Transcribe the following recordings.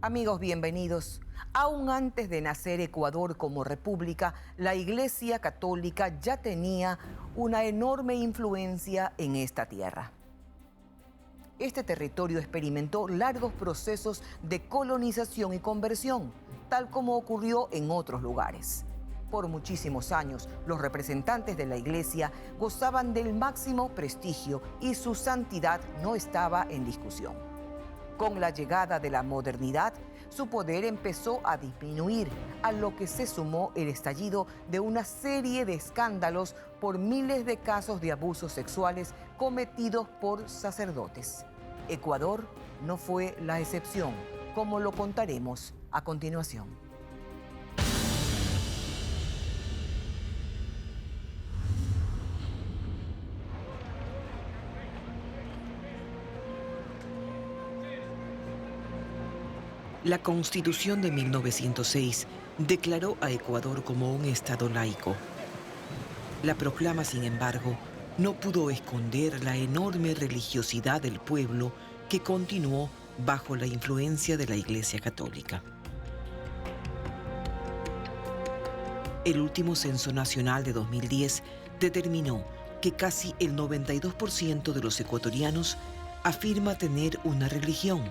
Amigos, bienvenidos. Aún antes de nacer Ecuador como república, la Iglesia Católica ya tenía una enorme influencia en esta tierra. Este territorio experimentó largos procesos de colonización y conversión, tal como ocurrió en otros lugares. Por muchísimos años, los representantes de la Iglesia gozaban del máximo prestigio y su santidad no estaba en discusión. Con la llegada de la modernidad, su poder empezó a disminuir, a lo que se sumó el estallido de una serie de escándalos por miles de casos de abusos sexuales cometidos por sacerdotes. Ecuador no fue la excepción, como lo contaremos a continuación. La Constitución de 1906 declaró a Ecuador como un estado laico. La proclama, sin embargo, no pudo esconder la enorme religiosidad del pueblo que continuó bajo la influencia de la Iglesia Católica. El último censo nacional de 2010 determinó que casi el 92% de los ecuatorianos afirma tener una religión,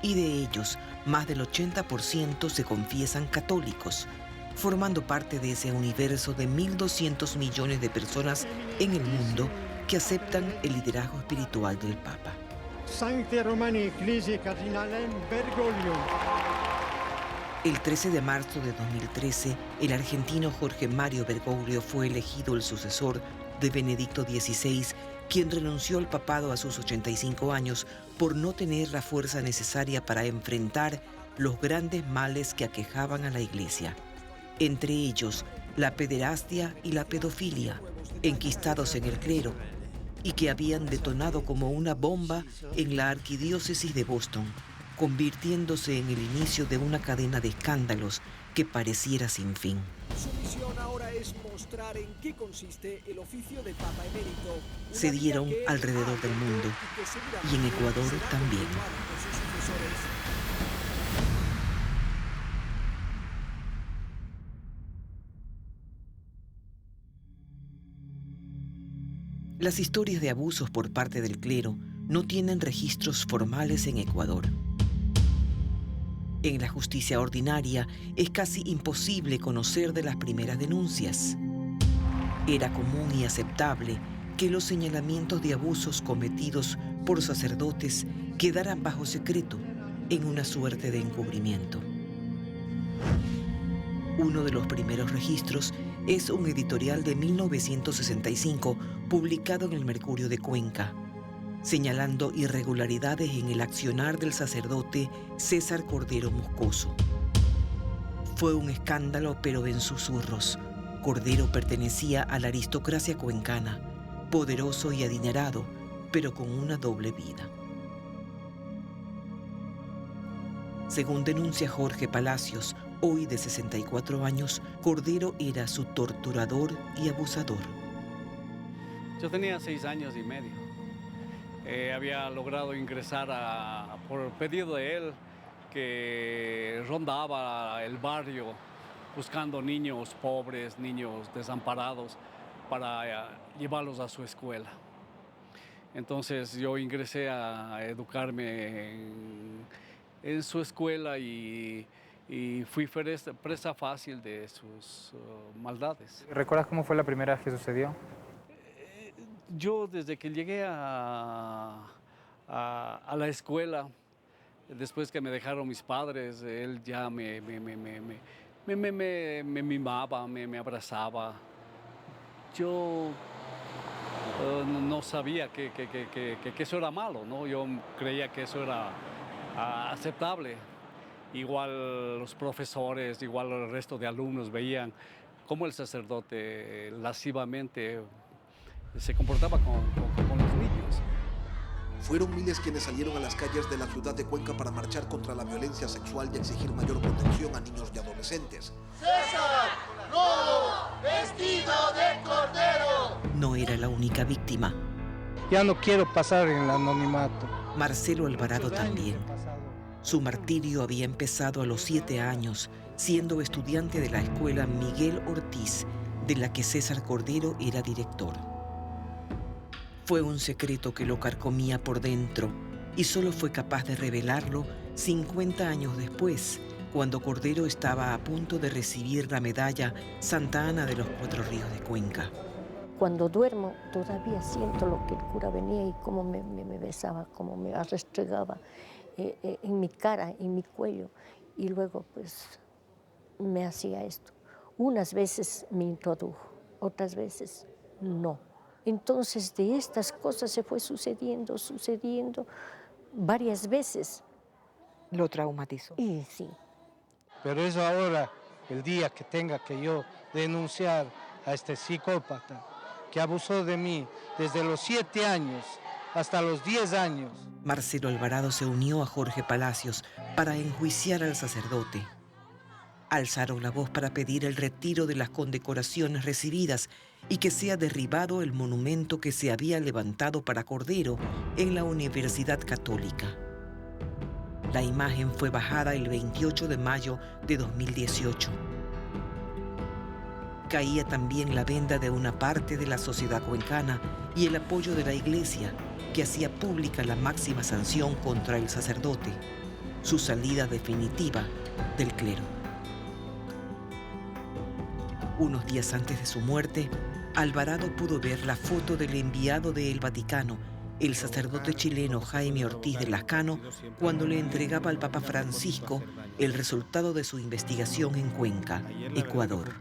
y de ellos, más del 80% se confiesan católicos, formando parte de ese universo de 1.200 millones de personas en el mundo que aceptan el liderazgo espiritual del Papa. Sancte Romani Ecclesiae Cardinalem Bergoglio. El 13 de marzo de 2013, el argentino Jorge Mario Bergoglio fue elegido el sucesor de Benedicto XVI, quien renunció al papado a sus 85 años por no tener la fuerza necesaria para enfrentar los grandes males que aquejaban a la Iglesia, entre ellos la pederastia y la pedofilia, enquistados en el clero, y que habían detonado como una bomba en la arquidiócesis de Boston, convirtiéndose en el inicio de una cadena de escándalos que pareciera sin fin. Su misión ahora es mostrar en qué consiste el oficio de Papa Emérito. Se dieron alrededor del mundo y en Ecuador también. Las historias de abusos por parte del clero no tienen registros formales en Ecuador. En la justicia ordinaria es casi imposible conocer de las primeras denuncias. Era común y aceptable que los señalamientos de abusos cometidos por sacerdotes quedaran bajo secreto, en una suerte de encubrimiento. Uno de los primeros registros es un editorial de 1965 publicado en el Mercurio de Cuenca, señalando irregularidades en el accionar del sacerdote César Cordero Moscoso. Fue un escándalo, pero en susurros. Cordero pertenecía a la aristocracia cuencana, poderoso y adinerado, pero con una doble vida. Según denuncia Jorge Palacios, hoy de 64 años, Cordero era su torturador y abusador. Yo tenía 6 años y medio. Había logrado ingresar por pedido de él, que rondaba el barrio buscando niños pobres, niños desamparados, para llevarlos a su escuela. Entonces yo ingresé a educarme en su escuela y fui presa fácil de sus maldades. ¿Recuerdas cómo fue la primera vez que sucedió? Yo desde que llegué a la escuela, después que me dejaron mis padres, él ya me mimaba, me abrazaba. Yo no sabía que eso era malo, ¿no? Yo creía que eso era aceptable. Igual los profesores, igual el resto de alumnos veían cómo el sacerdote lascivamente se comportaba con los niños. Fueron miles quienes salieron a las calles de la ciudad de Cuenca para marchar contra la violencia sexual y exigir mayor protección a niños y adolescentes. ¡César, no, vestido de cordero! No era la única víctima. Ya no quiero pasar en el anonimato. Marcelo Alvarado también. Su martirio había empezado a los 7 años, siendo estudiante de la escuela Miguel Ortiz, de la que César Cordero era director. Fue un secreto que lo carcomía por dentro y solo fue capaz de revelarlo 50 años después, cuando Cordero estaba a punto de recibir la medalla Santa Ana de los Cuatro Ríos de Cuenca. Cuando duermo todavía siento lo que el cura venía y cómo me besaba, cómo me restregaba en mi cara, en mi cuello, y luego pues me hacía esto. Unas veces me introdujo, otras veces no. Entonces de estas cosas se fue sucediendo varias veces. ¿Lo traumatizó? Y sí. Pero eso ahora, el día que tenga que yo denunciar a este psicópata que abusó de mí desde los 7 años hasta los 10 años. Marcelo Alvarado se unió a Jorge Palacios para enjuiciar al sacerdote. Alzaron la voz para pedir el retiro de las condecoraciones recibidas y que sea derribado el monumento que se había levantado para Cordero en la Universidad Católica. La imagen fue bajada el 28 de mayo de 2018. Caía también la venda de una parte de la sociedad cuencana y el apoyo de la iglesia, que hacía pública la máxima sanción contra el sacerdote, su salida definitiva del clero. Unos días antes de su muerte, Alvarado pudo ver la foto del enviado del Vaticano, el sacerdote chileno Jaime Ortiz de Lascano, cuando le entregaba al Papa Francisco el resultado de su investigación en Cuenca, Ecuador.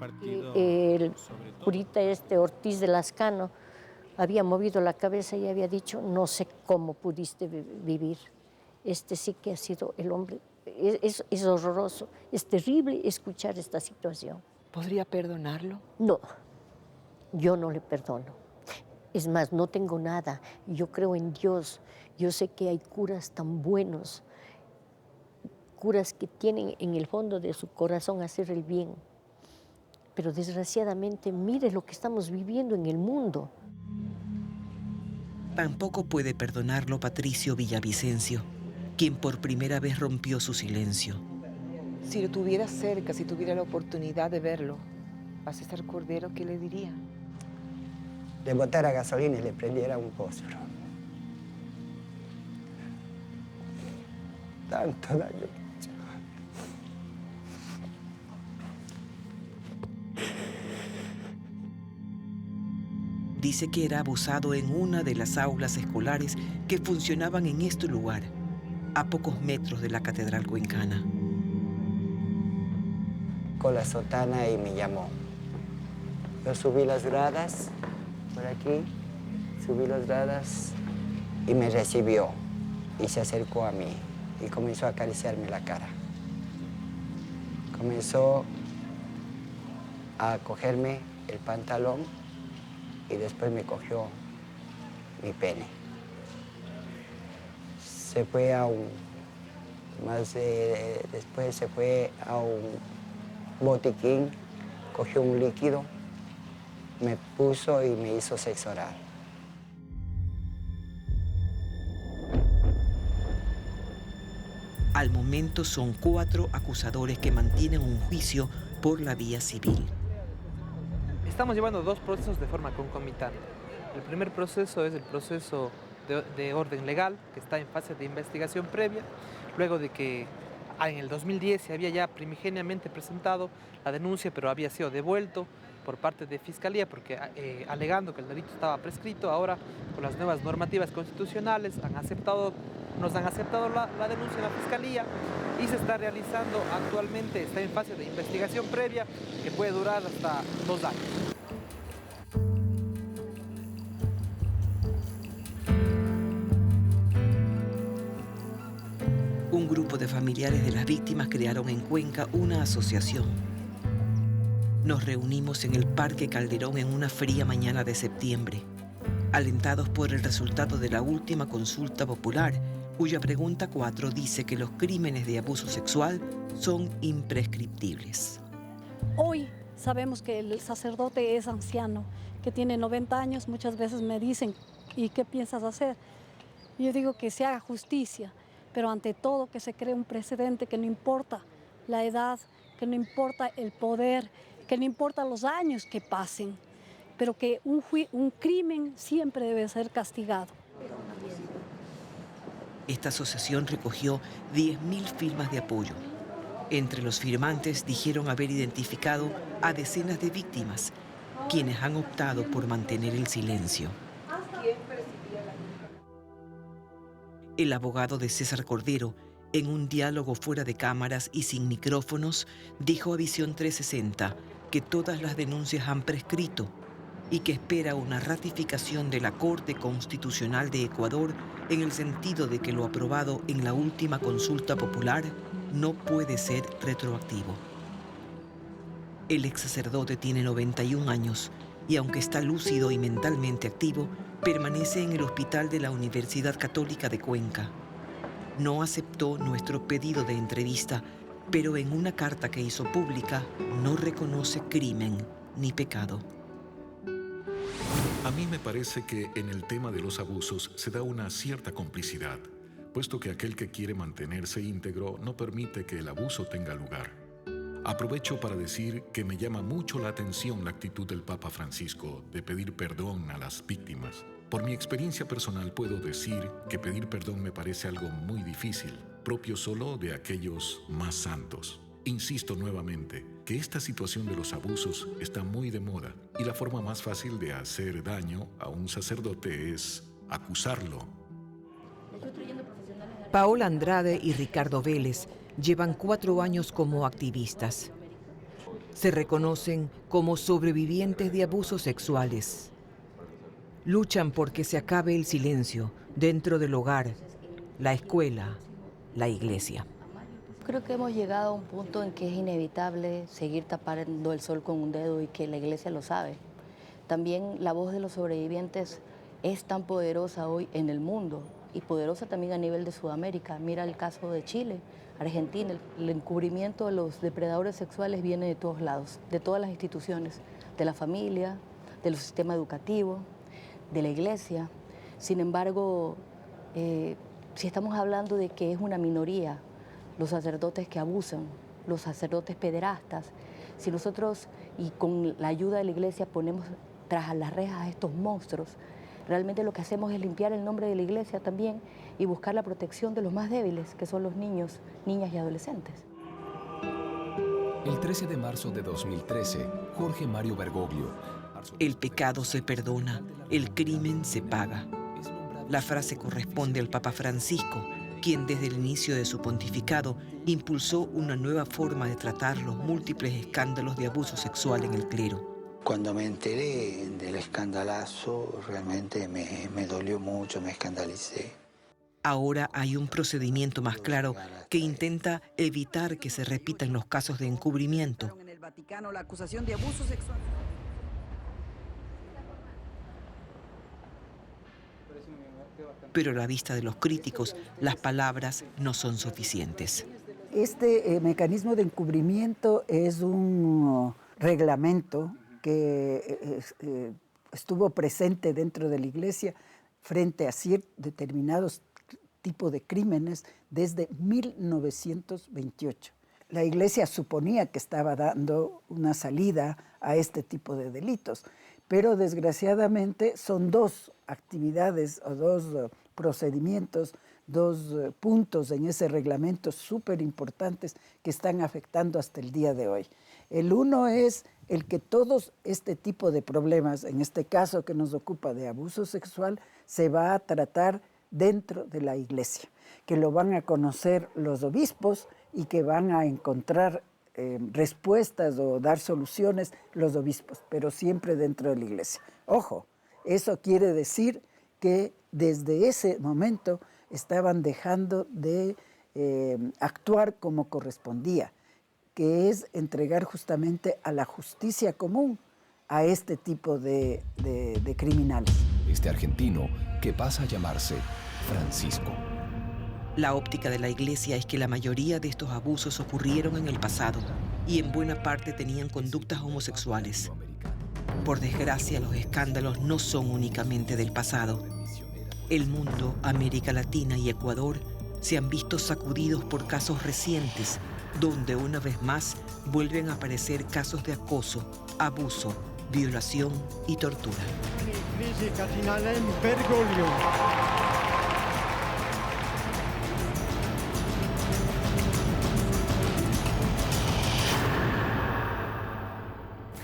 El curita Ortiz de Lascano había movido la cabeza y había dicho, no sé cómo pudiste vivir. Este sí que ha sido el hombre. Es horroroso, es terrible escuchar esta situación. ¿Podría perdonarlo? No, yo no le perdono. Es más, no tengo nada. Yo creo en Dios. Yo sé que hay curas tan buenos, curas que tienen en el fondo de su corazón hacer el bien. Pero desgraciadamente, mire lo que estamos viviendo en el mundo. Tampoco puede perdonarlo Patricio Villavicencio, quien por primera vez rompió su silencio. Si lo tuviera cerca, si tuviera la oportunidad de verlo, a César Cordero, ¿qué le diría? Le botara gasolina y le prendiera un fósforo. Tanto daño. Dice que era abusado en una de las aulas escolares que funcionaban en este lugar, a pocos metros de la Catedral Cuencana. Con la sotana y me llamó. Yo subí las gradas, por aquí, subí las gradas y me recibió y se acercó a mí y comenzó a acariciarme la cara. Comenzó a cogerme el pantalón y después me cogió mi pene. Se fue a después se fue a un botiquín, cogió un líquido, me puso y me hizo sexo oral. Al momento son 4 acusadores que mantienen un juicio por la vía civil. Estamos llevando 2 procesos de forma concomitante. El primer proceso es el proceso de orden legal, que está en fase de investigación previa, luego de que en el 2010 se había ya primigeniamente presentado la denuncia, pero había sido devuelto por parte de Fiscalía, porque alegando que el delito estaba prescrito. Ahora, con las nuevas normativas constitucionales, nos han aceptado la denuncia en la Fiscalía y se está realizando actualmente, está en fase de investigación previa, que puede durar hasta 2 años. Un grupo de familiares de las víctimas crearon en Cuenca una asociación. Nos reunimos en el Parque Calderón en una fría mañana de septiembre, alentados por el resultado de la última consulta popular, cuya pregunta 4 dice que los crímenes de abuso sexual son imprescriptibles. Hoy sabemos que el sacerdote es anciano, que tiene 90 años. Muchas veces me dicen, ¿y qué piensas hacer? Yo digo que se haga justicia, pero ante todo que se cree un precedente que no importa la edad, que no importa el poder, que no importa los años que pasen, pero que un crimen siempre debe ser castigado. Esta asociación recogió 10.000 firmas de apoyo. Entre los firmantes dijeron haber identificado a decenas de víctimas, quienes han optado por mantener el silencio. El abogado de César Cordero, en un diálogo fuera de cámaras y sin micrófonos, dijo a Visión 360 que todas las denuncias han prescrito y que espera una ratificación de la Corte Constitucional de Ecuador en el sentido de que lo aprobado en la última consulta popular no puede ser retroactivo. El ex sacerdote tiene 91 años y aunque está lúcido y mentalmente activo, permanece en el hospital de la Universidad Católica de Cuenca. No aceptó nuestro pedido de entrevista, pero en una carta que hizo pública no reconoce crimen ni pecado. A mí me parece que en el tema de los abusos se da una cierta complicidad, puesto que aquel que quiere mantenerse íntegro no permite que el abuso tenga lugar. Aprovecho para decir que me llama mucho la atención la actitud del Papa Francisco de pedir perdón a las víctimas. Por mi experiencia personal puedo decir que pedir perdón me parece algo muy difícil, propio solo de aquellos más santos. Insisto nuevamente que esta situación de los abusos está muy de moda y la forma más fácil de hacer daño a un sacerdote es acusarlo. Paola Andrade y Ricardo Vélez llevan 4 años como activistas. Se reconocen como sobrevivientes de abusos sexuales. Luchan porque se acabe el silencio dentro del hogar, la escuela, la iglesia. Creo que hemos llegado a un punto en que es inevitable seguir tapando el sol con un dedo y que la iglesia lo sabe. También la voz de los sobrevivientes es tan poderosa hoy en el mundo y poderosa también a nivel de Sudamérica. Mira el caso de Chile, Argentina. El encubrimiento de los depredadores sexuales viene de todos lados, de todas las instituciones, de la familia, del sistema educativo, de la iglesia. Sin embargo, si estamos hablando de que es una minoría, los sacerdotes que abusan, los sacerdotes pederastas, si nosotros y con la ayuda de la iglesia ponemos tras las rejas a estos monstruos, realmente lo que hacemos es limpiar el nombre de la iglesia también y buscar la protección de los más débiles, que son los niños, niñas y adolescentes. El 13 de marzo de 2013, Jorge Mario Bergoglio. El pecado se perdona, el crimen se paga. La frase corresponde al Papa Francisco, quien desde el inicio de su pontificado impulsó una nueva forma de tratar los múltiples escándalos de abuso sexual en el clero. Cuando me enteré del escandalazo, realmente me dolió mucho, me escandalicé. Ahora hay un procedimiento más claro que intenta evitar que se repitan los casos de encubrimiento. En el Vaticano, la acusación de abuso sexual. Pero a la vista de los críticos, las palabras no son suficientes. Este mecanismo de encubrimiento es un reglamento que estuvo presente dentro de la iglesia frente a determinados tipos de crímenes desde 1928. La iglesia suponía que estaba dando una salida a este tipo de delitos, pero desgraciadamente son 2 actividades o 2 procedimientos, 2 puntos en ese reglamento súper importantes que están afectando hasta el día de hoy. El uno es el que todos este tipo de problemas, en este caso que nos ocupa de abuso sexual, se va a tratar dentro de la iglesia, que lo van a conocer los obispos y que van a encontrar respuestas o dar soluciones los obispos, pero siempre dentro de la iglesia. Ojo, eso quiere decir que desde ese momento estaban dejando de actuar como correspondía, que es entregar justamente a la justicia común a este tipo de criminales. Este argentino que pasa a llamarse Francisco. La óptica de la iglesia es que la mayoría de estos abusos ocurrieron en el pasado y en buena parte tenían conductas homosexuales. Por desgracia, los escándalos no son únicamente del pasado. El mundo, América Latina y Ecuador se han visto sacudidos por casos recientes, donde una vez más vuelven a aparecer casos de acoso, abuso, violación y tortura. Crisi cardinale Bergoglio.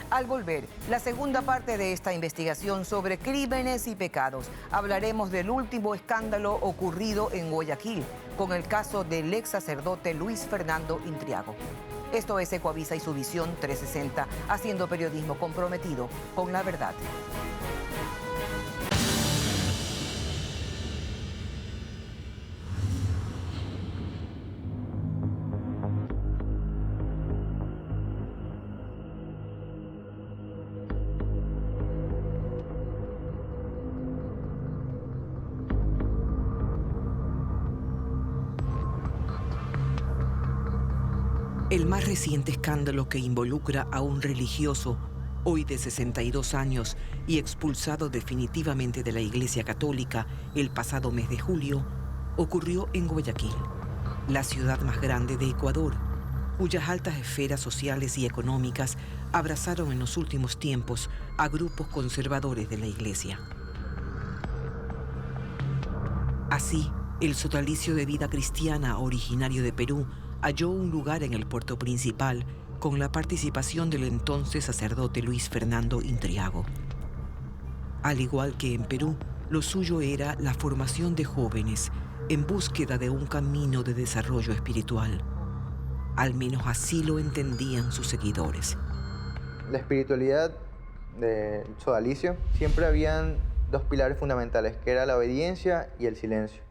Al volver, la segunda parte de esta investigación sobre crímenes y pecados. Hablaremos del último escándalo ocurrido en Guayaquil, con el caso del ex sacerdote Luis Fernando Intriago. Esto es Ecoavisa y su Visión 360, haciendo periodismo comprometido con la verdad. El más reciente escándalo que involucra a un religioso, hoy de 62 años y expulsado definitivamente de la Iglesia Católica el pasado mes de julio, ocurrió en Guayaquil, la ciudad más grande de Ecuador, cuyas altas esferas sociales y económicas abrazaron en los últimos tiempos a grupos conservadores de la Iglesia. Así, el sodalicio de vida cristiana originario de Perú halló un lugar en el puerto principal con la participación del entonces sacerdote Luis Fernando Intriago. Al igual que en Perú, lo suyo era la formación de jóvenes en búsqueda de un camino de desarrollo espiritual. Al menos así lo entendían sus seguidores. La espiritualidad del sodalicio siempre habían dos pilares fundamentales, que era la obediencia y el silencio.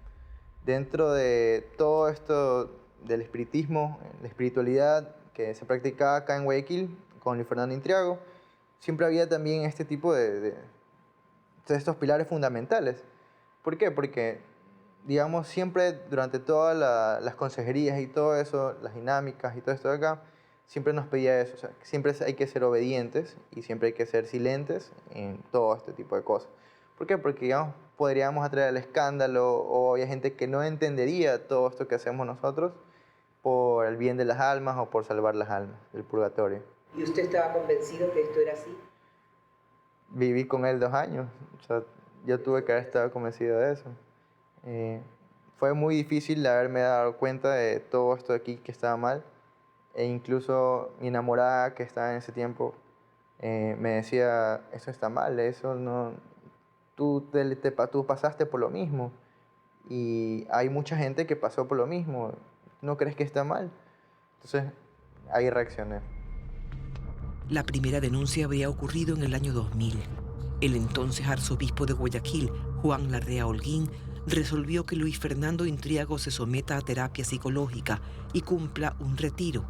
Dentro de todo esto del espiritismo, la espiritualidad que se practicaba acá en Guayaquil con Luis Fernando Intriago, siempre había también este tipo de estos pilares fundamentales. ¿Por qué? Porque, digamos, siempre durante todas las consejerías y todo eso, las dinámicas y todo esto de acá, siempre nos pedía eso, o sea, siempre hay que ser obedientes y siempre hay que ser silentes en todo este tipo de cosas. ¿Por qué? Porque, digamos, podríamos atraer el escándalo o había gente que no entendería todo esto que hacemos nosotros por el bien de las almas o por salvar las almas del purgatorio. ¿Y usted estaba convencido que esto era así? Viví con él 2 años, o sea, yo tuve que haber estado convencido de eso. Fue muy difícil haberme dado cuenta de todo esto de aquí que estaba mal, e incluso mi enamorada que estaba en ese tiempo me decía, eso está mal, eso no, tú pasaste por lo mismo y hay mucha gente que pasó por lo mismo. ¿No crees que está mal? Entonces, ahí reaccioné. La primera denuncia había ocurrido en el año 2000. El entonces arzobispo de Guayaquil, Juan Larrea Holguín, resolvió que Luis Fernando Intriago se someta a terapia psicológica y cumpla un retiro.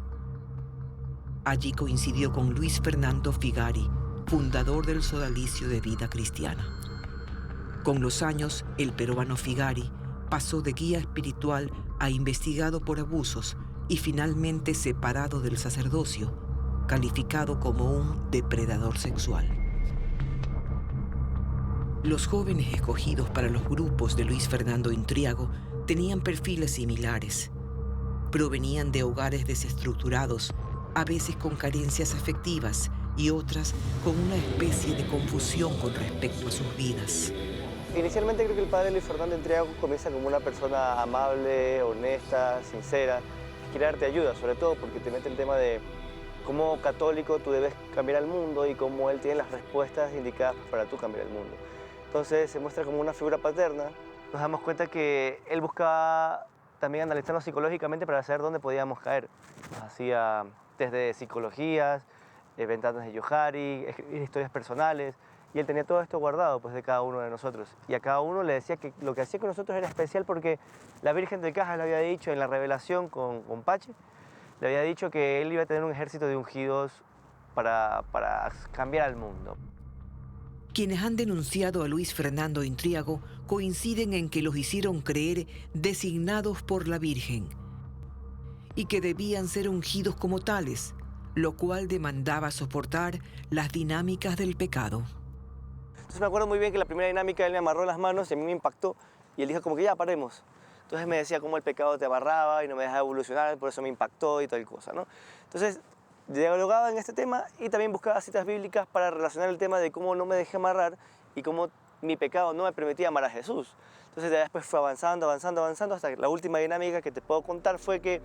Allí coincidió con Luis Fernando Figari, fundador del sodalicio de vida cristiana. Con los años, el peruano Figari pasó de guía espiritual a investigado por abusos y finalmente separado del sacerdocio, calificado como un depredador sexual. Los jóvenes escogidos para los grupos de Luis Fernando Intriago tenían perfiles similares. Provenían de hogares desestructurados, a veces con carencias afectivas y otras con una especie de confusión con respecto a sus vidas. Inicialmente creo que el padre Luis Fernando Intriago comienza como una persona amable, honesta, sincera, que quiere darte ayuda, sobre todo porque te mete el tema de cómo católico tú debes cambiar el mundo y cómo él tiene las respuestas indicadas para tú cambiar el mundo. Entonces se muestra como una figura paterna. Nos damos cuenta que él buscaba también analizarnos psicológicamente para saber dónde podíamos caer. Nos hacía test de psicologías, ventanas de Johari, escribir historias personales. Y él tenía todo esto guardado pues, de cada uno de nosotros. Y a cada uno le decía que lo que hacía con nosotros era especial porque la Virgen del Cajas le había dicho en la revelación con Pache, le había dicho que él iba a tener un ejército de ungidos para cambiar al mundo. Quienes han denunciado a Luis Fernando Intriago coinciden en que los hicieron creer designados por la Virgen y que debían ser ungidos como tales, lo cual demandaba soportar las dinámicas del pecado. Entonces me acuerdo muy bien que la primera dinámica él me amarró las manos y a mí me impactó y él dijo como que ya paremos. Entonces me decía cómo el pecado te amarraba y no me dejaba evolucionar, por eso me impactó y tal cosa, ¿no? Entonces dialogaba en este tema y también buscaba citas bíblicas para relacionar el tema de cómo no me dejé amarrar y cómo mi pecado no me permitía amar a Jesús. Entonces ya después fue avanzando, hasta que la última dinámica que te puedo contar fue que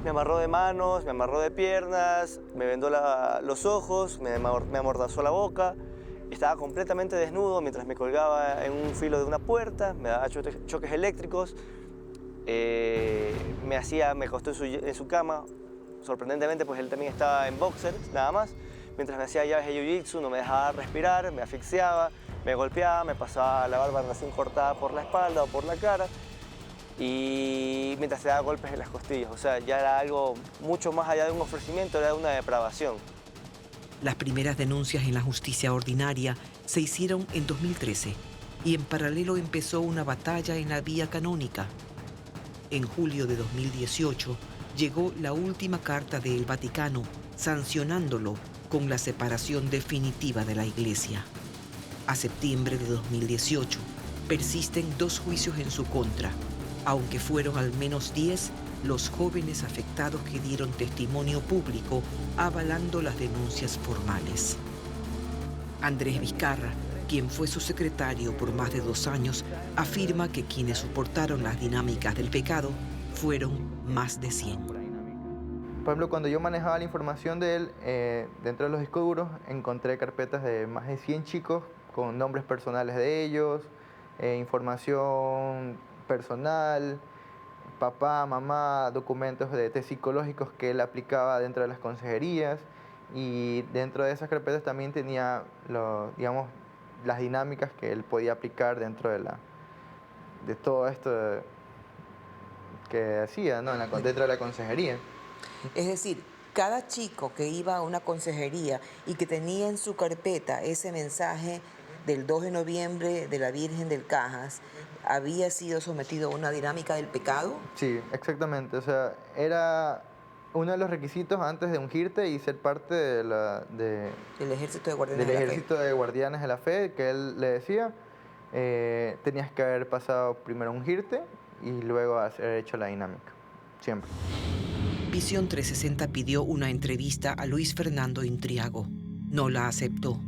me amarró de manos, me amarró de piernas, me vendó los ojos, me amordazó la boca. Estaba completamente desnudo mientras me colgaba en un filo de una puerta, me daba choques eléctricos, me acostó en su cama. Sorprendentemente, pues él también estaba en boxers, nada más. Mientras me hacía llaves de jiu-jitsu, no me dejaba respirar, me asfixiaba, me golpeaba, me pasaba la barba recién cortada por la espalda o por la cara. Y mientras se daba golpes en las costillas. O sea, ya era algo mucho más allá de un ofrecimiento, era una depravación. Las primeras denuncias en la justicia ordinaria se hicieron en 2013 y en paralelo empezó una batalla en la vía canónica. En julio de 2018 llegó la última carta del Vaticano sancionándolo con la separación definitiva de la Iglesia. A septiembre de 2018 persisten 2 juicios en su contra, aunque fueron al menos 10 los jóvenes afectados que dieron testimonio público avalando las denuncias formales. Andrés Vizcarra, quien fue su secretario por más de 2 años, afirma que quienes soportaron las dinámicas del pecado fueron más de 100. Por ejemplo, cuando yo manejaba la información de él, dentro de los discos duros encontré carpetas de más de 100 chicos con nombres personales de ellos, información personal, papá, mamá, documentos de test psicológicos que él aplicaba dentro de las consejerías, y dentro de esas carpetas también tenía las dinámicas que él podía aplicar dentro de todo esto que hacía, ¿no? Dentro de la consejería. Es decir, cada chico que iba a una consejería y que tenía en su carpeta ese mensaje del 2 de noviembre de la Virgen del Cajas, ¿había sido sometido a una dinámica del pecado? Sí, exactamente. O sea, era uno de los requisitos antes de ungirte y ser parte del ejército de guardianes de la fe. Del ejército de guardianes de la fe, que él le decía, tenías que haber pasado primero a ungirte y luego haber hecho la dinámica. Siempre. Visión 360 pidió una entrevista a Luis Fernando Intriago. No la aceptó,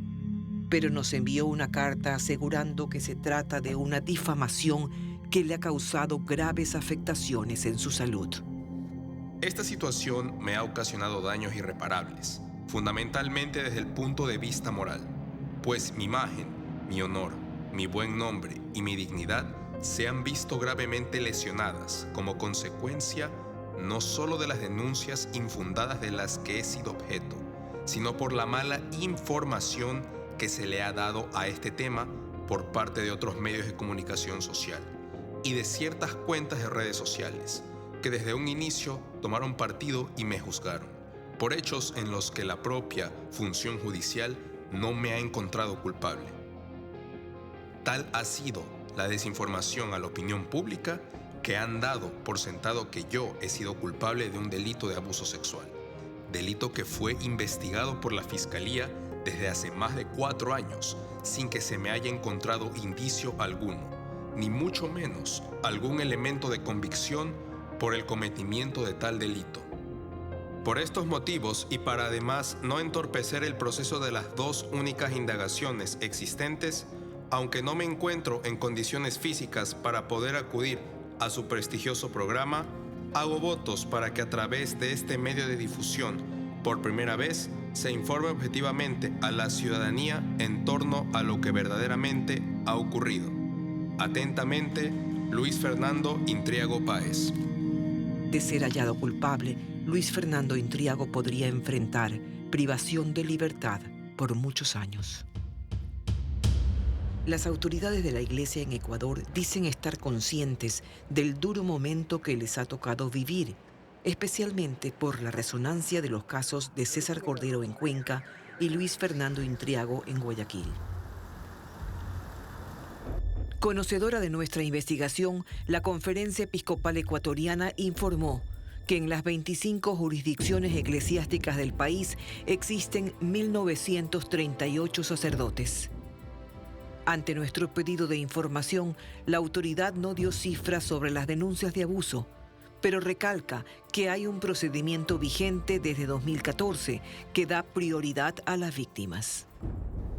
pero nos envió una carta asegurando que se trata de una difamación que le ha causado graves afectaciones en su salud. Esta situación me ha ocasionado daños irreparables, fundamentalmente desde el punto de vista moral, pues mi imagen, mi honor, mi buen nombre y mi dignidad se han visto gravemente lesionadas como consecuencia no solo de las denuncias infundadas de las que he sido objeto, sino por la mala información que se le ha dado a este tema por parte de otros medios de comunicación social y de ciertas cuentas de redes sociales que desde un inicio tomaron partido y me juzgaron por hechos en los que la propia función judicial no me ha encontrado culpable. Tal ha sido la desinformación a la opinión pública que han dado por sentado que yo he sido culpable de un delito de abuso sexual, delito que fue investigado por la Fiscalía desde hace más de 4 años, sin que se me haya encontrado indicio alguno, ni mucho menos algún elemento de convicción por el cometimiento de tal delito. Por estos motivos, y para además no entorpecer el proceso de las 2 únicas indagaciones existentes, aunque no me encuentro en condiciones físicas para poder acudir a su prestigioso programa, hago votos para que a través de este medio de difusión, por primera vez, se informe objetivamente a la ciudadanía en torno a lo que verdaderamente ha ocurrido. Atentamente, Luis Fernando Intriago Páez. De ser hallado culpable, Luis Fernando Intriago podría enfrentar privación de libertad por muchos años. Las autoridades de la Iglesia en Ecuador dicen estar conscientes del duro momento que les ha tocado vivir, especialmente por la resonancia de los casos de César Cordero en Cuenca y Luis Fernando Intriago en Guayaquil. Conocedora de nuestra investigación, la Conferencia Episcopal Ecuatoriana informó que en las 25 jurisdicciones eclesiásticas del país existen 1.938 sacerdotes. Ante nuestro pedido de información, la autoridad no dio cifras sobre las denuncias de abuso, pero recalca que hay un procedimiento vigente desde 2014 que da prioridad a las víctimas.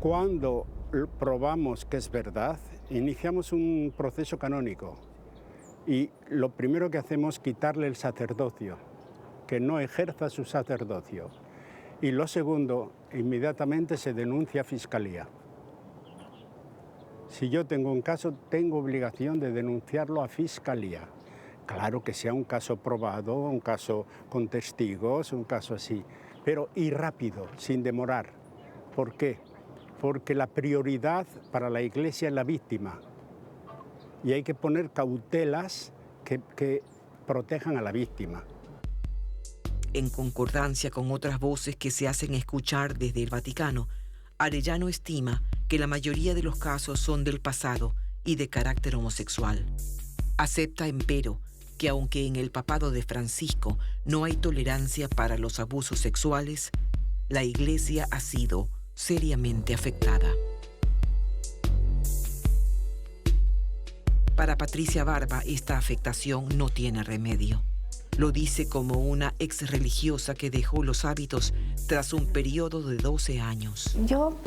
Cuando probamos que es verdad, iniciamos un proceso canónico y lo primero que hacemos es quitarle el sacerdocio, que no ejerza su sacerdocio. Y lo segundo, inmediatamente se denuncia a Fiscalía. Si yo tengo un caso, tengo obligación de denunciarlo a Fiscalía. Claro que sea un caso probado, un caso con testigos, un caso así, pero y rápido, sin demorar. ¿Por qué? Porque la prioridad para la Iglesia es la víctima y hay que poner cautelas que protejan a la víctima. En concordancia con otras voces que se hacen escuchar desde el Vaticano, Arellano estima que la mayoría de los casos son del pasado y de carácter homosexual. Acepta, empero, que aunque en el papado de Francisco no hay tolerancia para los abusos sexuales, la Iglesia ha sido seriamente afectada. Para Patricia Barba, esta afectación no tiene remedio. Lo dice como una ex religiosa que dejó los hábitos tras un periodo de 12 años. Yo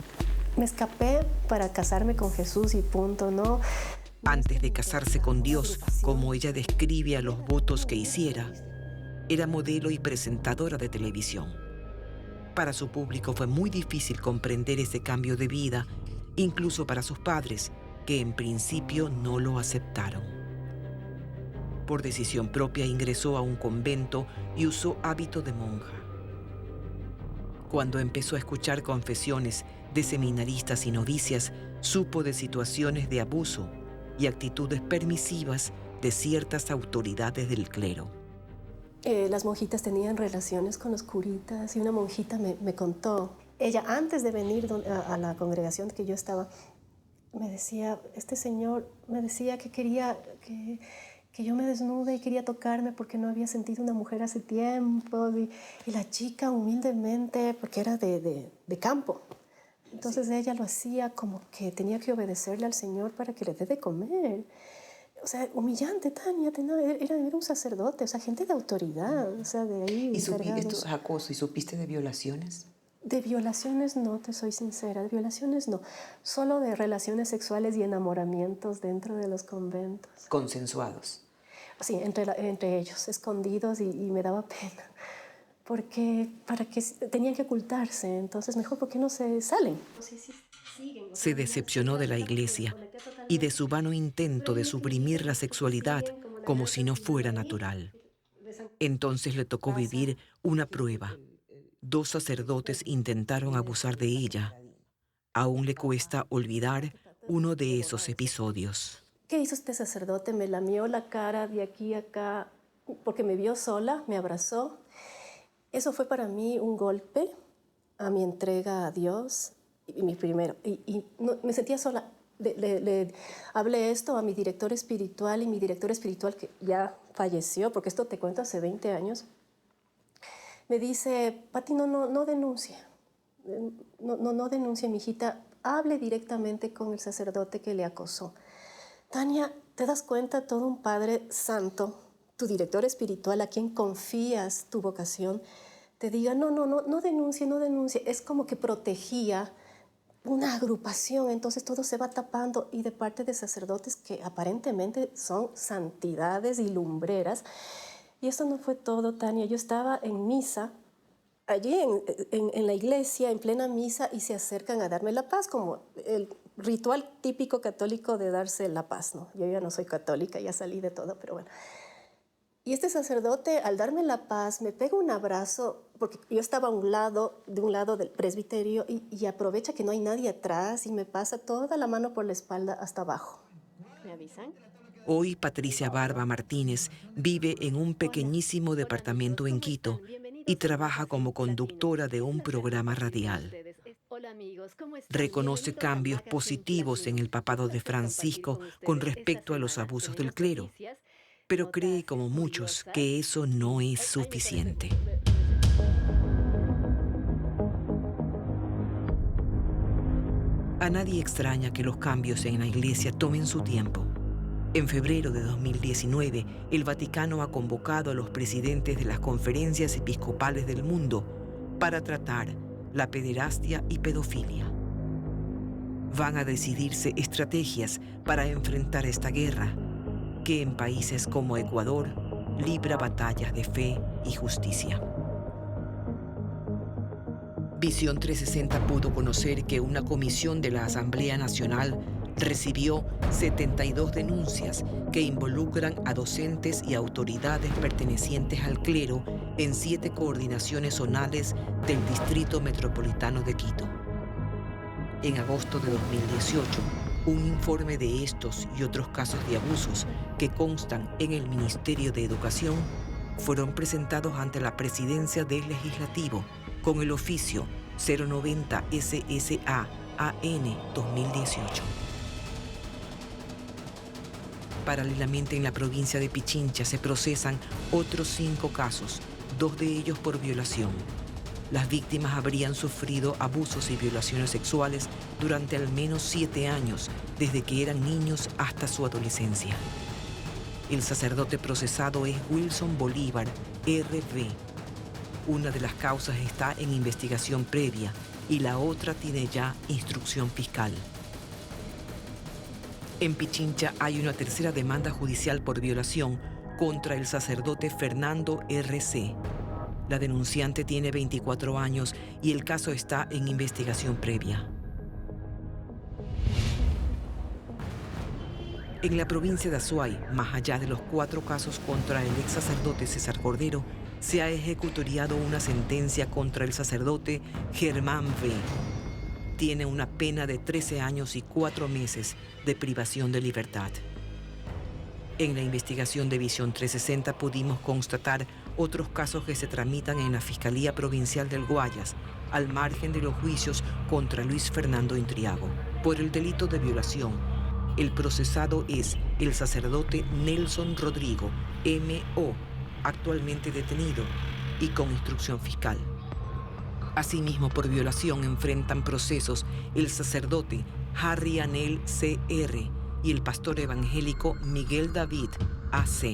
me escapé para casarme con Jesús y punto, ¿no? Antes de casarse con Dios, como ella describe a los votos que hiciera, era modelo y presentadora de televisión. Para su público fue muy difícil comprender ese cambio de vida, incluso para sus padres, que en principio no lo aceptaron. Por decisión propia ingresó a un convento y usó hábito de monja. Cuando empezó a escuchar confesiones de seminaristas y novicias, supo de situaciones de abuso y actitudes permisivas de ciertas autoridades del clero. Las monjitas tenían relaciones con los curitas y una monjita me contó. Ella, antes de venir a la congregación que yo estaba, me decía, este señor me decía que quería que yo me desnude y quería tocarme porque no había sentido una mujer hace tiempo. Y la chica humildemente, porque era de campo, entonces ella lo hacía como que tenía que obedecerle al Señor para que le dé de comer. O sea, humillante, Tania, era un sacerdote, o sea, gente de autoridad, o sea, de ahí. ¿Y supiste esto es acoso? ¿Y supiste de violaciones? De violaciones no, te soy sincera, de violaciones no. Solo de relaciones sexuales y enamoramientos dentro de los conventos. ¿Consensuados? Sí, entre ellos, escondidos y me daba pena. Porque tenían que ocultarse, entonces mejor, ¿por qué no se salen? Se decepcionó de la Iglesia y de su vano intento de suprimir la sexualidad como si no fuera natural. Entonces le tocó vivir una prueba. 2 sacerdotes intentaron abusar de ella. Aún le cuesta olvidar uno de esos episodios. ¿Qué hizo este sacerdote? Me lamió la cara de aquí a acá porque me vio sola, me abrazó. Eso fue para mí un golpe a mi entrega a Dios. Mi primero, y no, me sentía sola. Le hablé esto a mi director espiritual y mi director espiritual, que ya falleció, porque esto te cuento hace 20 años, me dice, Pati, no denuncie, no denuncie, mijita, hable directamente con el sacerdote que le acosó. Tania, ¿te das cuenta? Todo un padre santo, tu director espiritual, a quien confías tu vocación, te diga, no denuncie. Es como que protegía una agrupación, entonces todo se va tapando, y de parte de sacerdotes que aparentemente son santidades y lumbreras. Y eso no fue todo, Tania. Yo estaba en misa, allí en la iglesia, en plena misa, y se acercan a darme la paz, como el ritual típico católico de darse la paz, ¿no? Yo ya no soy católica, ya salí de todo, pero bueno. Y este sacerdote, al darme la paz, me pega un abrazo, porque yo estaba de un lado del presbiterio, y aprovecha que no hay nadie atrás y me pasa toda la mano por la espalda hasta abajo. ¿Me avisan? Hoy Patricia Barba Martínez vive en un pequeñísimo departamento en Quito y trabaja como conductora de un programa radial. Reconoce cambios positivos en el papado de Francisco con respecto a los abusos del clero, pero cree, como muchos, que eso no es suficiente. A nadie extraña que los cambios en la Iglesia tomen su tiempo. En febrero de 2019, el Vaticano ha convocado a los presidentes de las conferencias episcopales del mundo para tratar la pederastia y pedofilia. Van a decidirse estrategias para enfrentar esta guerra, que en países como Ecuador libra batallas de fe y justicia. Visión 360 pudo conocer que una comisión de la Asamblea Nacional recibió 72 denuncias que involucran a docentes y autoridades pertenecientes al clero en 7 coordinaciones zonales del Distrito Metropolitano de Quito. En agosto de 2018, un informe de estos y otros casos de abusos que constan en el Ministerio de Educación fueron presentados ante la Presidencia del Legislativo con el oficio 090 SSA-AN 2018. Paralelamente, en la provincia de Pichincha se procesan otros 5 casos, 2 de ellos por violación. Las víctimas habrían sufrido abusos y violaciones sexuales durante al menos 7 años, desde que eran niños hasta su adolescencia. El sacerdote procesado es Wilson Bolívar, R.V. Una de las causas está en investigación previa y la otra tiene ya instrucción fiscal. En Pichincha hay una tercera demanda judicial por violación contra el sacerdote Fernando R.C. La denunciante tiene 24 años y el caso está en investigación previa. En la provincia de Azuay, más allá de los 4 casos contra el ex sacerdote César Cordero, se ha ejecutoriado una sentencia contra el sacerdote Germán V. Tiene una pena de 13 años y 4 meses de privación de libertad. En la investigación de Visión 360 pudimos constatar otros casos que se tramitan en la Fiscalía Provincial del Guayas, al margen de los juicios contra Luis Fernando Intriago. Por el delito de violación, el procesado es el sacerdote Nelson Rodrigo, M.O., actualmente detenido y con instrucción fiscal. Asimismo, por violación enfrentan procesos el sacerdote Harry Anel C.R. y el pastor evangélico Miguel David A.C.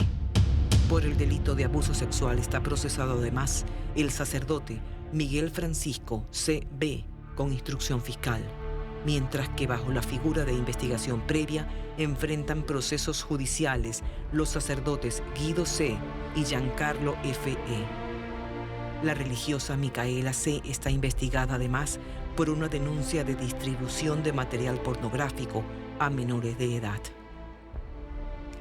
Por el delito de abuso sexual está procesado además el sacerdote Miguel Francisco C.B. con instrucción fiscal, mientras que bajo la figura de investigación previa enfrentan procesos judiciales los sacerdotes Guido C. y Giancarlo F.E. La religiosa Micaela C. está investigada además por una denuncia de distribución de material pornográfico a menores de edad.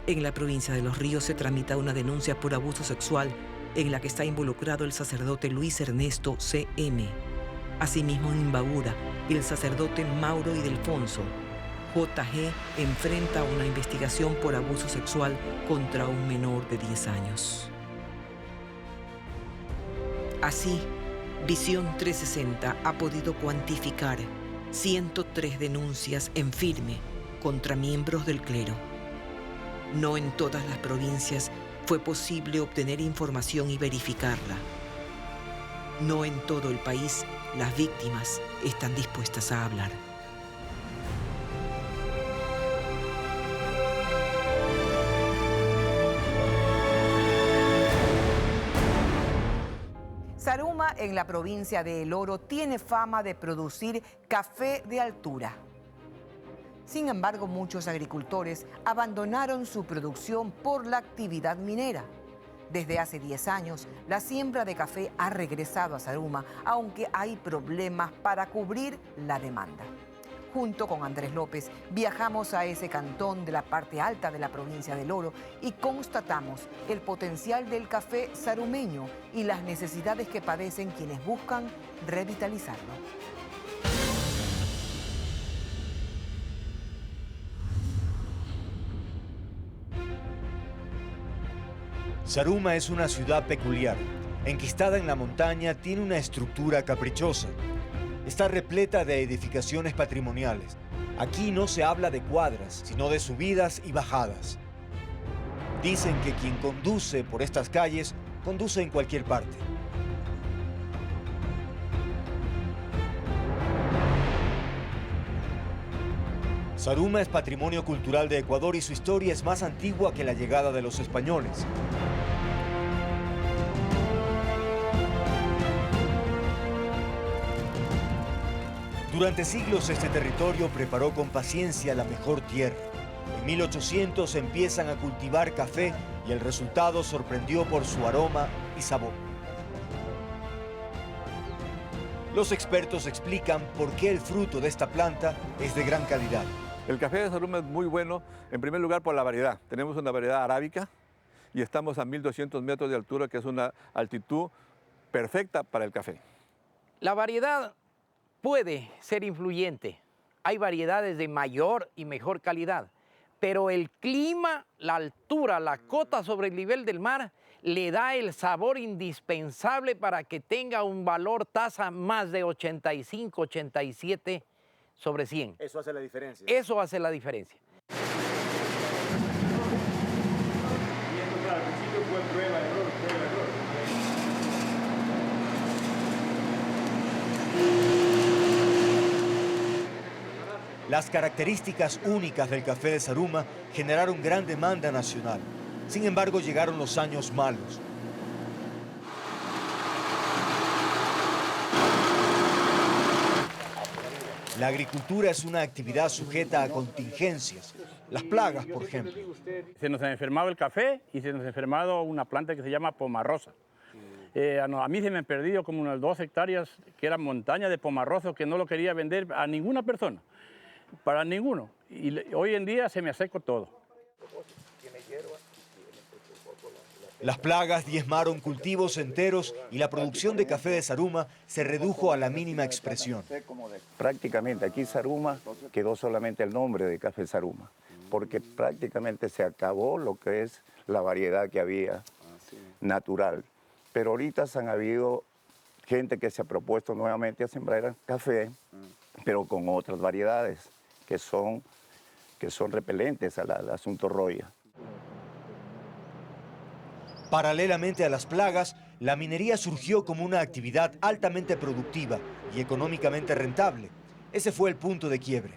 En la provincia de Los Ríos se tramita una denuncia por abuso sexual en la que está involucrado el sacerdote Luis Ernesto C.M. Asimismo, en Imbabura, el sacerdote Mauro Ildefonso J.G. enfrenta una investigación por abuso sexual contra un menor de 10 años. Así, Visión 360 ha podido cuantificar 103 denuncias en firme contra miembros del clero. No en todas las provincias fue posible obtener información y verificarla. No en todo el país las víctimas están dispuestas a hablar. Zaruma, en la provincia de El Oro, tiene fama de producir café de altura. Sin embargo, muchos agricultores abandonaron su producción por la actividad minera. Desde hace 10 años, la siembra de café ha regresado a Zaruma, aunque hay problemas para cubrir la demanda. Junto con Andrés López, viajamos a ese cantón de la parte alta de la provincia del Oro y constatamos el potencial del café zarumeño y las necesidades que padecen quienes buscan revitalizarlo. Zaruma es una ciudad peculiar. Enquistada en la montaña, tiene una estructura caprichosa. Está repleta de edificaciones patrimoniales. Aquí no se habla de cuadras, sino de subidas y bajadas. Dicen que quien conduce por estas calles, conduce en cualquier parte. Zaruma es patrimonio cultural de Ecuador y su historia es más antigua que la llegada de los españoles. Durante siglos este territorio preparó con paciencia la mejor tierra. En 1800 empiezan a cultivar café y el resultado sorprendió por su aroma y sabor. Los expertos explican por qué el fruto de esta planta es de gran calidad. El café de Zaruma es muy bueno, en primer lugar por la variedad. Tenemos una variedad arábica y estamos a 1200 metros de altura, que es una altitud perfecta para el café. La variedad puede ser influyente. Hay variedades de mayor y mejor calidad, pero el clima, la altura, la cota sobre el nivel del mar le da el sabor indispensable para que tenga un valor tasa más de 85, 87 sobre 100. Eso hace la diferencia. Eso hace la diferencia. Las características únicas del café de Zaruma generaron gran demanda nacional. Sin embargo, llegaron los años malos. La agricultura es una actividad sujeta a contingencias. Las plagas, por ejemplo. Se nos ha enfermado el café y se nos ha enfermado una planta que se llama pomarrosa. A mí se me han perdido como unas 2 hectáreas, que era montaña de pomarroso, que no lo quería vender a ninguna persona, para ninguno. Y hoy en día se me secó todo. Las plagas diezmaron cultivos enteros y la producción de café de Zaruma se redujo a la mínima expresión. Prácticamente aquí Zaruma quedó solamente el nombre de Café Zaruma, porque prácticamente se acabó lo que es la variedad que había natural. Pero ahorita han habido gente que se ha propuesto nuevamente a sembrar café, pero con otras variedades que son repelentes al asunto roya. Paralelamente a las plagas, la minería surgió como una actividad altamente productiva y económicamente rentable. Ese fue el punto de quiebre.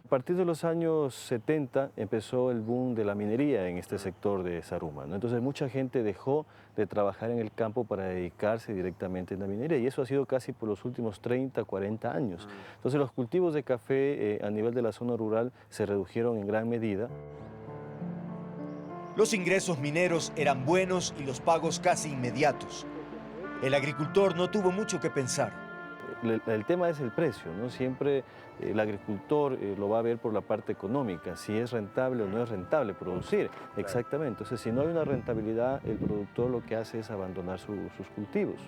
A partir de los años 70 empezó el boom de la minería en este sector de Zaruma, ¿no? Entonces mucha gente dejó de trabajar en el campo para dedicarse directamente a la minería y eso ha sido casi por los últimos 30, 40 años. Entonces los cultivos de café a nivel de la zona rural se redujeron en gran medida. Los ingresos mineros eran buenos y los pagos casi inmediatos. El agricultor no tuvo mucho que pensar. El tema es el precio, ¿no? Siempre el agricultor lo va a ver por la parte económica, si es rentable o no es rentable producir. Exactamente, entonces si no hay una rentabilidad, el productor lo que hace es abandonar sus cultivos.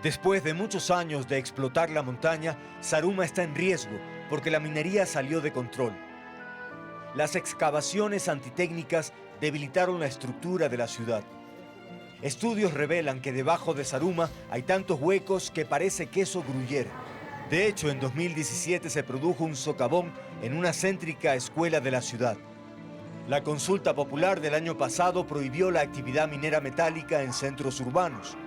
Después de muchos años de explotar la montaña, Zaruma está en riesgo porque la minería salió de control. Las excavaciones antitécnicas debilitaron la estructura de la ciudad. Estudios revelan que debajo de Zaruma hay tantos huecos que parece queso gruyere. De hecho, en 2017 se produjo un socavón en una céntrica escuela de la ciudad. La consulta popular del año pasado prohibió la actividad minera metálica en centros urbanos.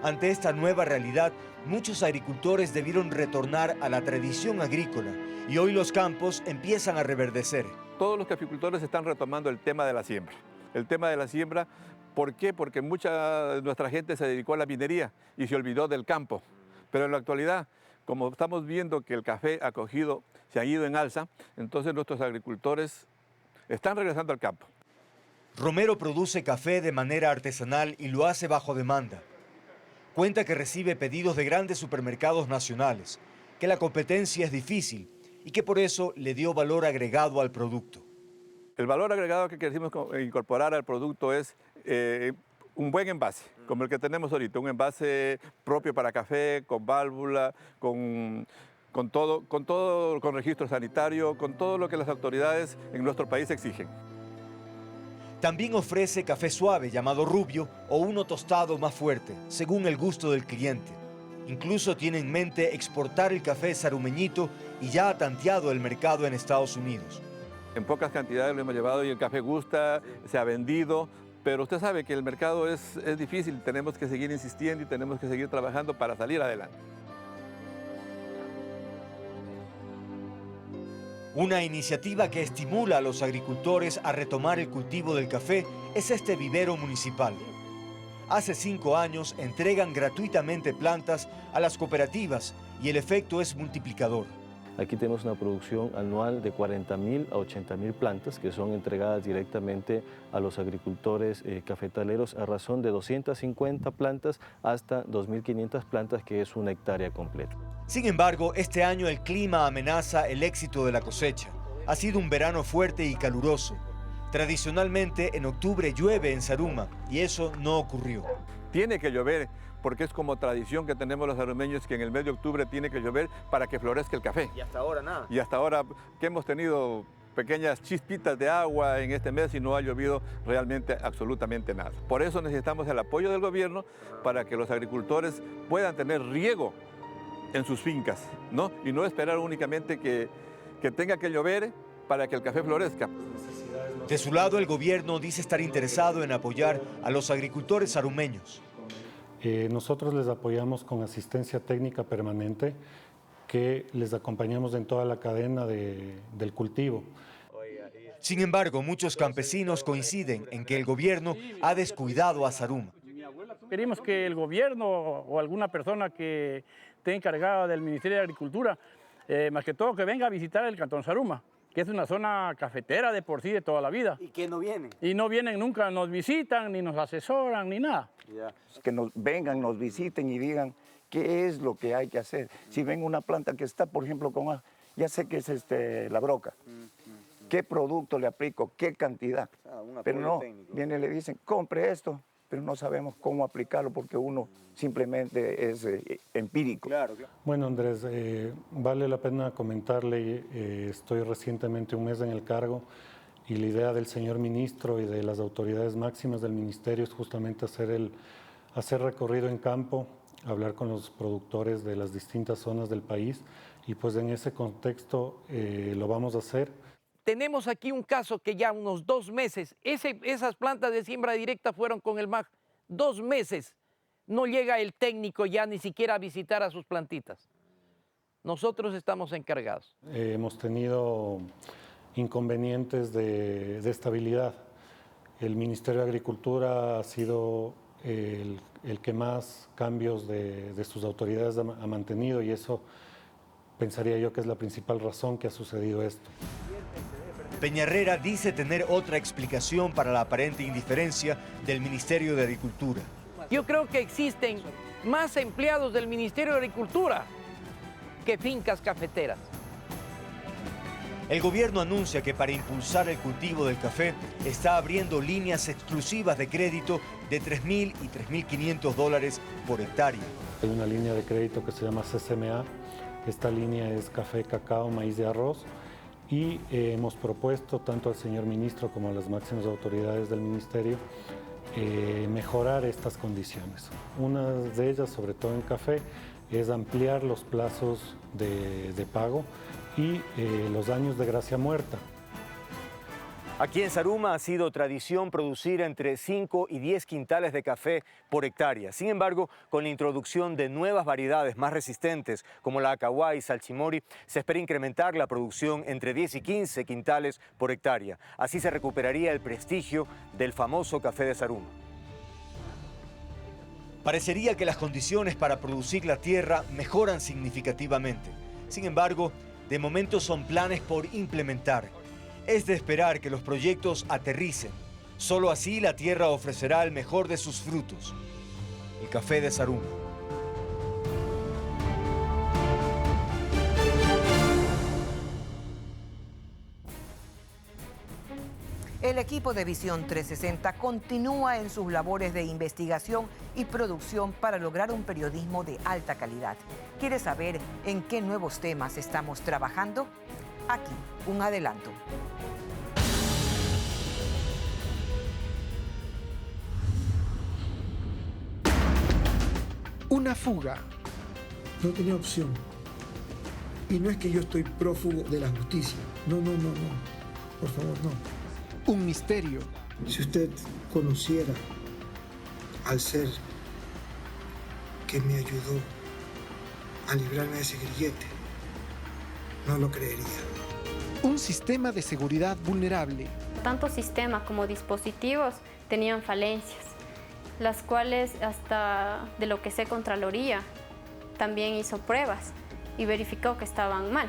Ante esta nueva realidad, muchos agricultores debieron retornar a la tradición agrícola y hoy los campos empiezan a reverdecer. Todos los caficultores están retomando el tema de la siembra. El tema de la siembra, ¿por qué? Porque mucha de nuestra gente se dedicó a la minería y se olvidó del campo. Pero en la actualidad, como estamos viendo que el café se ha ido en alza, entonces nuestros agricultores están regresando al campo. Romero produce café de manera artesanal y lo hace bajo demanda. Cuenta que recibe pedidos de grandes supermercados nacionales, que la competencia es difícil y que por eso le dio valor agregado al producto. El valor agregado que queremos incorporar al producto es un buen envase, como el que tenemos ahorita, un envase propio para café, con válvula, con registro sanitario, con todo lo que las autoridades en nuestro país exigen. También ofrece café suave llamado rubio o uno tostado más fuerte, según el gusto del cliente. Incluso tiene en mente exportar el café zarumeñito y ya ha tanteado el mercado en Estados Unidos. En pocas cantidades lo hemos llevado y el café gusta, se ha vendido, pero usted sabe que el mercado es difícil, tenemos que seguir insistiendo y tenemos que seguir trabajando para salir adelante. Una iniciativa que estimula a los agricultores a retomar el cultivo del café es este vivero municipal. Hace 5 años entregan gratuitamente plantas a las cooperativas y el efecto es multiplicador. Aquí tenemos una producción anual de 40.000 a 80.000 plantas que son entregadas directamente a los agricultores cafetaleros a razón de 250 plantas hasta 2.500 plantas, que es 1 hectárea completa. Sin embargo, este año el clima amenaza el éxito de la cosecha. Ha sido un verano fuerte y caluroso. Tradicionalmente en octubre llueve en Zaruma y eso no ocurrió. Tiene que llover porque es como tradición que tenemos los sarumeños que en el mes de octubre tiene que llover para que florezca el café. Y hasta ahora nada. Y hasta ahora que hemos tenido pequeñas chispitas de agua en este mes y no ha llovido realmente absolutamente nada. Por eso necesitamos el apoyo del gobierno para que los agricultores puedan tener riego en sus fincas, ¿no? Y no esperar únicamente que tenga que llover para que el café florezca. De su lado, el gobierno dice estar interesado en apoyar a los agricultores sarumeños. Nosotros les apoyamos con asistencia técnica permanente, que les acompañamos en toda la cadena del cultivo. Sin embargo, muchos campesinos coinciden en que el gobierno ha descuidado a Zaruma. Queremos que el gobierno o alguna persona que esté encargada del Ministerio de Agricultura, más que todo que venga a visitar el Cantón Zaruma, que es una zona cafetera de por sí de toda la vida. ¿Y que no vienen? Y no vienen nunca, nos visitan, ni nos asesoran, ni nada. Que nos vengan, nos visiten y digan qué es lo que hay que hacer. Si ven una planta que está, por ejemplo, ya sé que es la broca, ¿qué producto le aplico? ¿Qué cantidad? Pero no, vienen y le dicen, compre esto, pero no sabemos cómo aplicarlo porque uno simplemente es empírico. Bueno, Andrés, vale la pena comentarle, estoy recientemente 1 mes en el cargo y la idea del señor ministro y de las autoridades máximas del ministerio es justamente hacer recorrido en campo, hablar con los productores de las distintas zonas del país y pues en ese contexto lo vamos a hacer. Tenemos aquí un caso que ya unos 2 meses, esas plantas de siembra directa fueron con el MAG, 2 meses. No llega el técnico ya ni siquiera a visitar a sus plantitas. Nosotros estamos encargados. Hemos tenido inconvenientes de estabilidad. El Ministerio de Agricultura ha sido el que más cambios de sus autoridades ha mantenido y eso pensaría yo que es la principal razón que ha sucedido esto. Peñarrera dice tener otra explicación para la aparente indiferencia del Ministerio de Agricultura. Yo creo que existen más empleados del Ministerio de Agricultura que fincas cafeteras. El gobierno anuncia que para impulsar el cultivo del café está abriendo líneas exclusivas de crédito de $3.000 y $3.500 por hectárea. Hay una línea de crédito que se llama CCMA. Esta línea es café, cacao, maíz de arroz. Y hemos propuesto tanto al señor ministro como a las máximas autoridades del ministerio mejorar estas condiciones. Una de ellas, sobre todo en café, es ampliar los plazos de pago y los años de gracia muerta. Aquí en Zaruma ha sido tradición producir entre 5 y 10 quintales de café por hectárea. Sin embargo, con la introducción de nuevas variedades más resistentes como la Acahuay y Salchimori, se espera incrementar la producción entre 10 y 15 quintales por hectárea. Así se recuperaría el prestigio del famoso café de Zaruma. Parecería que las condiciones para producir la tierra mejoran significativamente. Sin embargo, de momento son planes por implementar. Es de esperar que los proyectos aterricen. Solo así la tierra ofrecerá el mejor de sus frutos, el café de Zaruma. El equipo de Visión 360 continúa en sus labores de investigación y producción para lograr un periodismo de alta calidad. ¿Quiere saber en qué nuevos temas estamos trabajando? Aquí, un adelanto. Una fuga. No tenía opción. Y no es que yo estoy prófugo de la justicia. No. Por favor, no. Un misterio. Si usted conociera al ser que me ayudó a librarme de ese grillete, no lo creería. un sistema de seguridad vulnerable. Tanto sistemas como dispositivos tenían falencias, las cuales hasta de lo que sé Contraloría también hizo pruebas y verificó que estaban mal.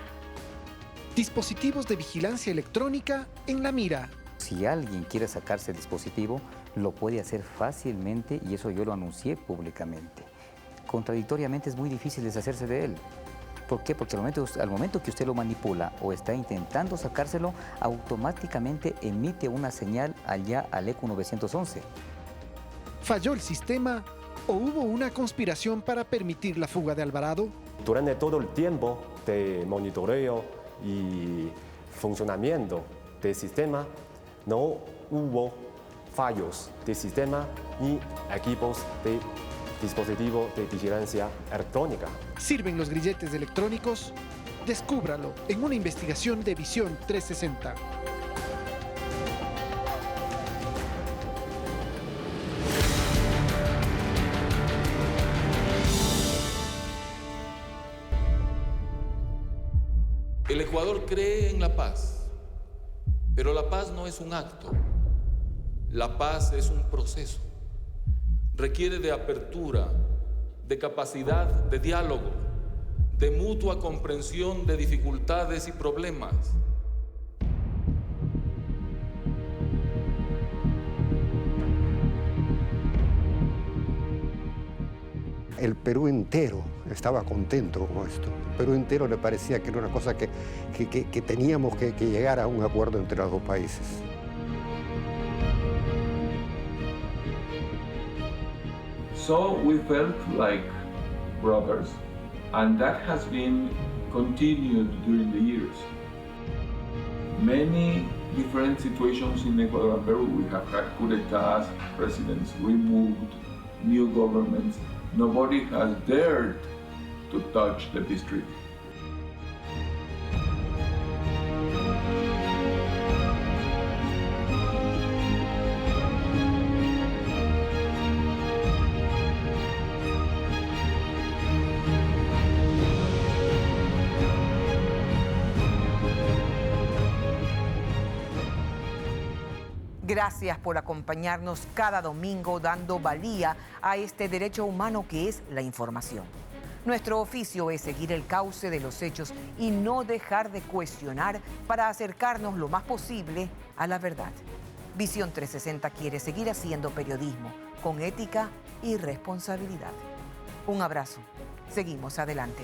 Dispositivos de vigilancia electrónica en la mira. Si alguien quiere sacarse el dispositivo, lo puede hacer fácilmente y eso yo lo anuncié públicamente. Contradictoriamente es muy difícil deshacerse de él. ¿Por qué? Porque al momento que usted lo manipula o está intentando sacárselo, automáticamente emite una señal allá al ECU 911. ¿Falló el sistema o hubo una conspiración para permitir la fuga de Alvarado? Durante todo el tiempo de monitoreo y funcionamiento del sistema, no hubo fallos del sistema ni equipos de dispositivo de vigilancia electrónica. ¿Sirven los grilletes electrónicos? Descúbralo en una investigación de Visión 360. El Ecuador cree en la paz, pero la paz no es un acto. La paz es un proceso. Requiere de apertura, de capacidad de diálogo, de mutua comprensión de dificultades y problemas. El Perú entero estaba contento con esto. El Perú entero le parecía que era una cosa que teníamos que llegar a un acuerdo entre los dos países. So we felt like brothers, and that has been continued during the years. Many different situations in Ecuador and Peru. We have had coup d'etats, presidents removed, new governments. Nobody has dared to touch the peace treaty. Gracias por acompañarnos cada domingo dando valía a este derecho humano que es la información. Nuestro oficio es seguir el cauce de los hechos y no dejar de cuestionar para acercarnos lo más posible a la verdad. Visión 360 quiere seguir haciendo periodismo con ética y responsabilidad. Un abrazo. Seguimos adelante.